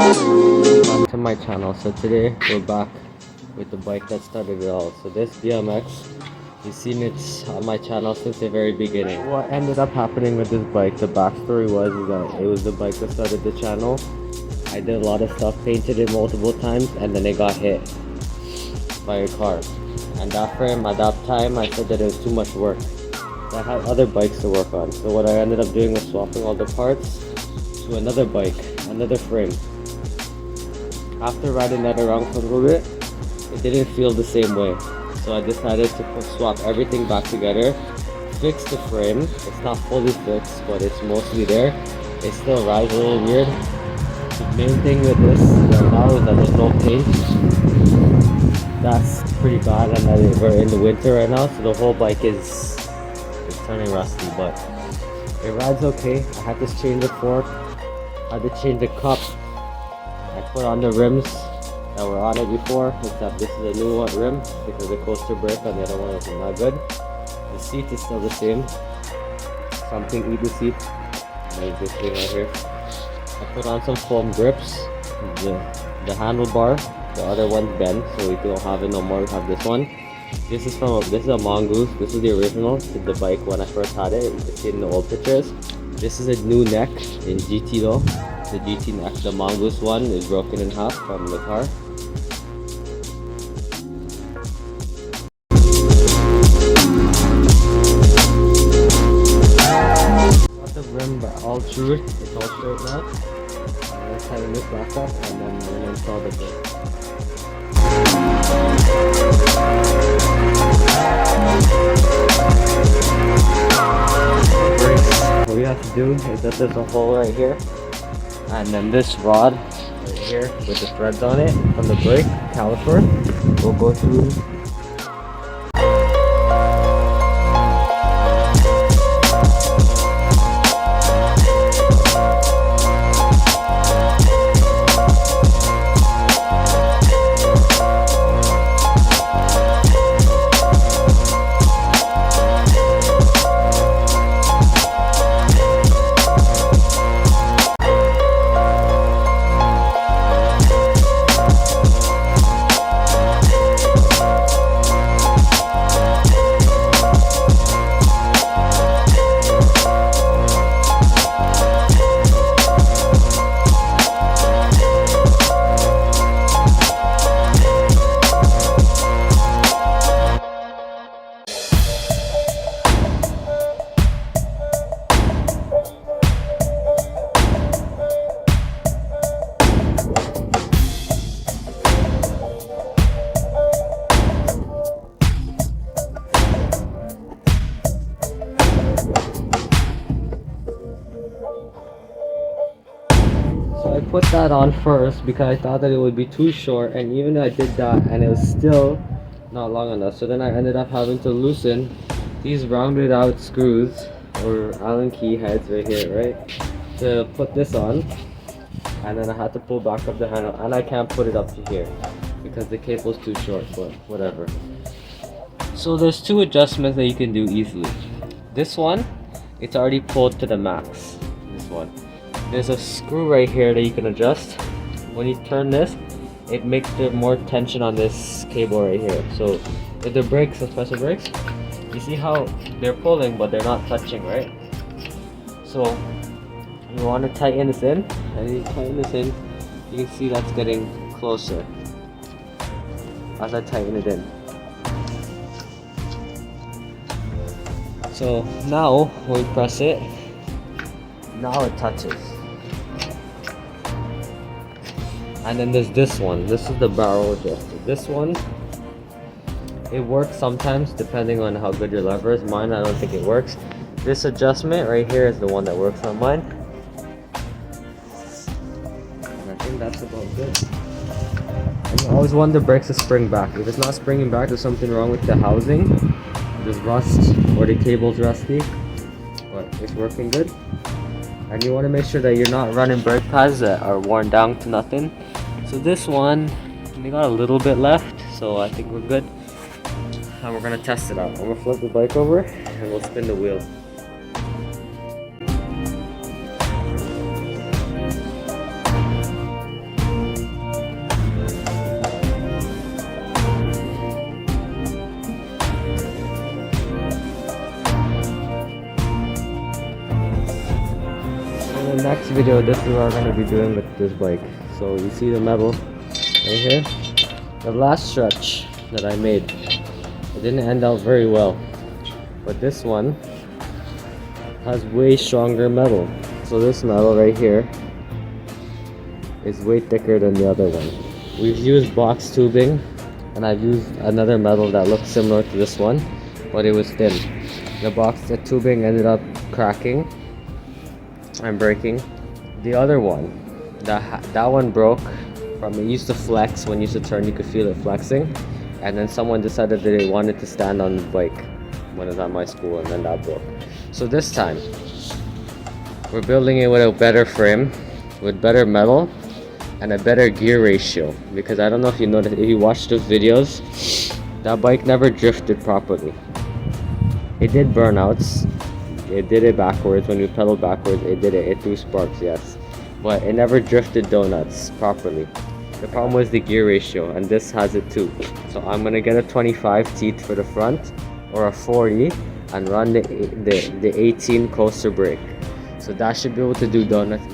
Back to my channel. So today we're back with the bike that started it all. So this BMX, you've seen it on my channel since the very beginning. What ended up happening with this bike, the backstory was that it was the bike that started the channel. I did a lot of stuff, painted it multiple times, and then it got hit by a car. And that frame, at that time, I said that it was too much work. So I had other bikes to work on. So what I ended up doing was swapping all the parts to another bike, another frame. After riding that around for a little bit, it didn't feel the same way. So I decided to swap everything back together, fix the frame. It's not fully fixed, but it's mostly there. It still rides a little weird. The main thing with this right now is that there's no paint. That's pretty bad, and that we're in the winter right now, so the whole bike is turning rusty, but it rides okay. I had to change the fork, I had to change the cup. I put on the rims that were on it before, except this is a new one rim because the coaster brake on the other one wasn't that good. The seat is still the same. Something eat the seat. Like this thing right here. I put on some foam grips. The handlebar, the other one's bent, so we don't have it no more. We have this one. This is a Mongoose. This is the original to the bike when I first had it. You can see it in the old pictures. This is a new neck in GT though. The GT neck, the Mongoose one is broken in half from the car. Got the rim all through, it's all straight now. Let's tighten this back up and then we're gonna install the brake. What we have to do is that there's a hole right here, and then this rod right here with the threads on it from the brake caliper will go through. I put that on first because I thought that it would be too short, and even I did that and it was still not long enough. So then I ended up having to loosen these rounded out screws or Allen key heads right here, right? To put this on, and then I had to pull back up the handle, and I can't put it up to here because the cable's too short, but whatever. So there's two adjustments that you can do easily. This one, it's already pulled to the max. This one. There's a screw right here that you can adjust. When you turn this, it makes there more tension on this cable right here. So with the brakes, the special brakes, you see how they're pulling but they're not touching, right? So you want to tighten this in, and you tighten this in, you can see that's getting closer as I tighten it in. So now when we press it, now it touches. And then there's this one. This is the barrel adjuster. This one, it works sometimes depending on how good your lever is. Mine, I don't think it works. This adjustment right here is the one that works on mine. And I think that's about good. And you always want the brakes to spring back. If it's not springing back, there's something wrong with the housing. There's rust or the cable's rusty. But it's working good. And you want to make sure that you're not running brake pads that are worn down to nothing. So this one, we got a little bit left, so I think we're good. And we're gonna test it out. I'm gonna flip the bike over and we'll spin the wheel. the next video, this is what I'm going to be doing with this bike. So you see the metal right here? The last stretch that I made, it didn't end out very well. But this one has way stronger metal. So this metal right here is way thicker than the other one. We've used box tubing, and I've used another metal that looks similar to this one, but it was thin. The tubing ended up cracking and breaking. The other one, that one broke from, it used to flex. When you used to turn, you could feel it flexing, and then someone decided that they wanted to stand on the bike when it was at my school, and then that broke. So this time we're building it with a better frame, with better metal and a better gear ratio, because I don't know if you noticed, if you watched those videos, that bike never drifted properly. It did burnouts, it did it backwards. When you pedal backwards, it threw sparks, yes, but it never drifted donuts properly. The problem was the gear ratio, and this has it too. So I'm gonna get a 25 teeth for the front or a 40 and run the 18 coaster brake. So that should be able to do donuts.